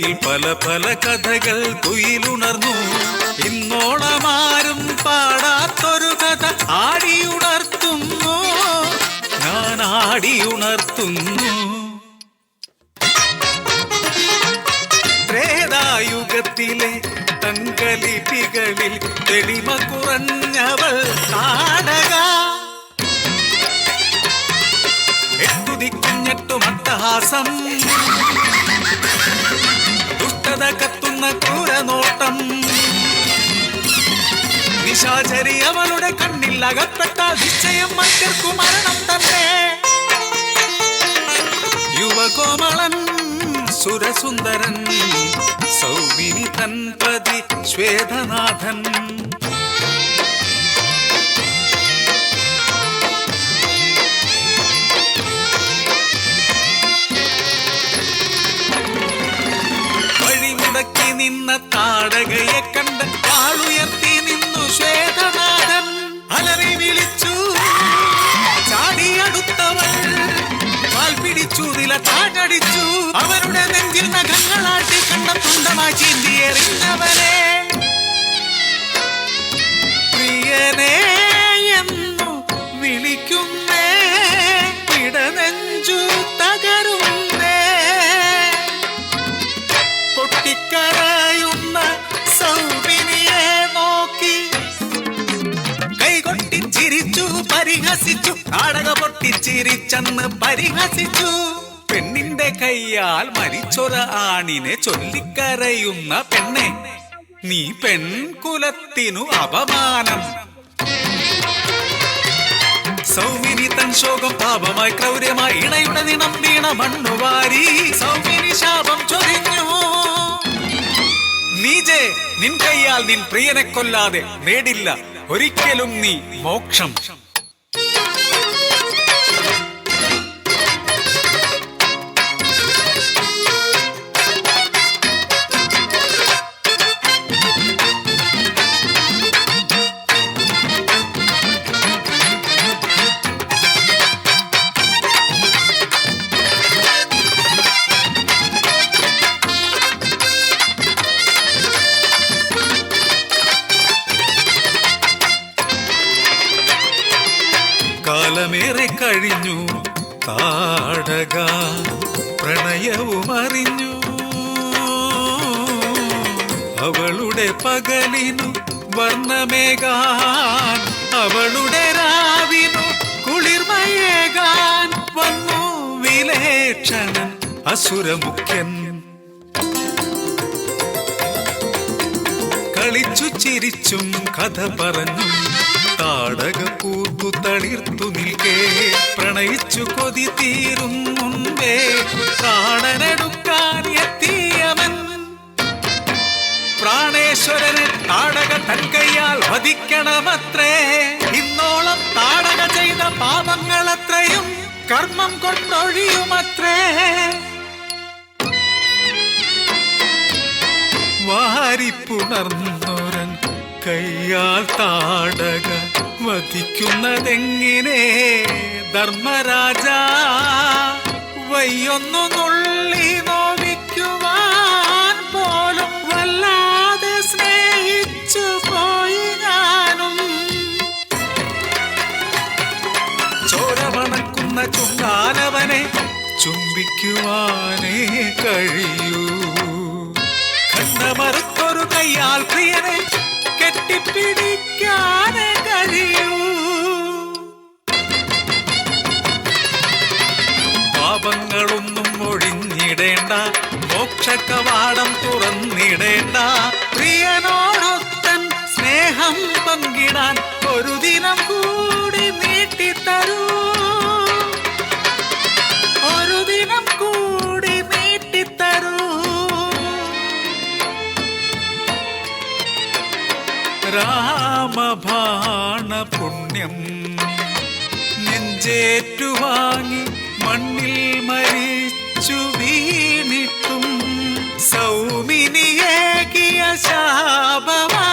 വേദിയിൽ പല പല കഥകൾ തുയിലുണർന്നു. ഇന്നോളമാരും പാടാത്തൊരു കഥ ആടിയുണർത്തുന്നു, ഞാൻ ആടിയുണർത്തുന്നു. ത്രേതായുഗത്തിലെ തങ്കലിപികളിൽ തെളിമ കുറഞ്ഞവൾ താടക. എട്ടുതിക്കുഞ്ഞെട്ടു മട്ടഹാസം, ദുഷ്ടത കത്തുന്ന ക്രൂരനോട്ടം. നിശാചരി അവളുടെ കണ്ണിൽ അകപ്പെട്ട നിശ്ചയം മറ്റർക്കു മരണം തന്നെ. യുവകോമളൻ സുരസുന്ദരൻ സൗമിനി തൻ പതി ശ്വേതനാഥൻ. വഴിമുടക്കി നിന്ന താടകയെ കണ്ട് വാളുയർത്തി നിന്നു ശ്വേതനാഥൻ. അലറി വിളിച്ചു ചാടിയടുത്തവൾ, വാൽ പിടിച്ചു നില ചാട്ടടിച്ചു. അവരുടെ നെഞ്ചിൽ നഖങ്ങളാട്ടി കണ്ട തുണ്ടമായി ചീന്തിയെറിഞ്ഞവനെ. പ്രിയനേ എന്നു വിളിക്കുന്നേ, ഇടനെഞ്ചു തകരുന്നേ. പൊട്ടിക്കരയുന്ന സൗമിനിയെ നോക്കി കൈകൊട്ടി ചിരിച്ചു പരിഹസിച്ചു. താടക പൊട്ടിച്ചിരിച്ചെന്ന് പരിഹസിച്ചു. പെണ്ണിന്റെ കയ്യാൽ മരിച്ചൊര ആണിനെ ചൊല്ലിക്കരയുന്ന പെണ്ണെ, നീ പെൺകുലത്തിനു അപമാനം. സൗമിനി തൻ ശോകം പാപമായി ക്രൗര്യമായി ഇണയുടെ നിണം വീണ മണ്ണുവാരി. സൗമിനി ശാപം ചൊരിഞ്ഞു, നീജേ നിൻ കയ്യാൽ നിൻ പ്രിയനെ കൊല്ലാതെ നേടില്ല ഒരിക്കലും നീ മോക്ഷം. കാലമേറെ കഴിഞ്ഞു താടക, പ്രണയവും അറിഞ്ഞു. അവളുടെ പകലിനു വർണ്ണമേകാൻ, അവളുടെ രാവിനു കുളിർമയേകാൻ വന്നു വിലേക്ഷണൻ അസുരമുഖ്യൻ. കളിച്ചു ചിരിച്ചും കഥ പറഞ്ഞു താടക പൂർത്തു തളിർത്തു നിൽക്കേ. പ്രണയിച്ചു കൊതി തീരും മുൻപേ പ്രാണനെടുക്കാൻ എത്തിയവൻ. പ്രാണേശ്വരന് താടക തൻ കയ്യാൽ വധിക്കണമത്രേ. ഇന്നോളം താടക ചെയ്ത പാപങ്ങളത്രയും കർമ്മം കൊണ്ടൊഴിയുമത്രേ. വാരിപ്പുണർന്നൊരൻ കയ്യാൽ താടക വധിക്കുന്നതെങ്ങനെ ധർമ്മരാജ. വയ്യൊന്നു നുള്ളി നോവിക്കുവാൻ പോലും വല്ലാതെ സ്നേഹിച്ചു പോയി ഞാനും. ചോരമണക്കുന്ന ചുണ്ടാനവനെ ചുംബിക്കുവാനേ കഴിയൂ. കണ്ണമറുത്തൊരു കയ്യാൽ പ്രിയനെ കെട്ടിപ്പിടിക്കാനേ കഴിയൂ. പാപങ്ങളൊന്നും ഒഴിഞ്ഞിടേണ്ട, മോക്ഷകവാടം തുറന്നിടേണ്ട. പ്രിയനോടൊത്തൻ സ്നേഹം പങ്കിടാൻ ഒരു ദിനം കൂടി നീട്ടിത്തരൂ, ഒരു ദിനം കൂടി നീട്ടിത്തരൂ. രാമബാണ പുണ്യം നെഞ്ചേറ്റുവാങ്ങി മണ്ണിൽ മരിച്ചു വീണിട്ടും സൗമിനിയേകിയ ശാപമാ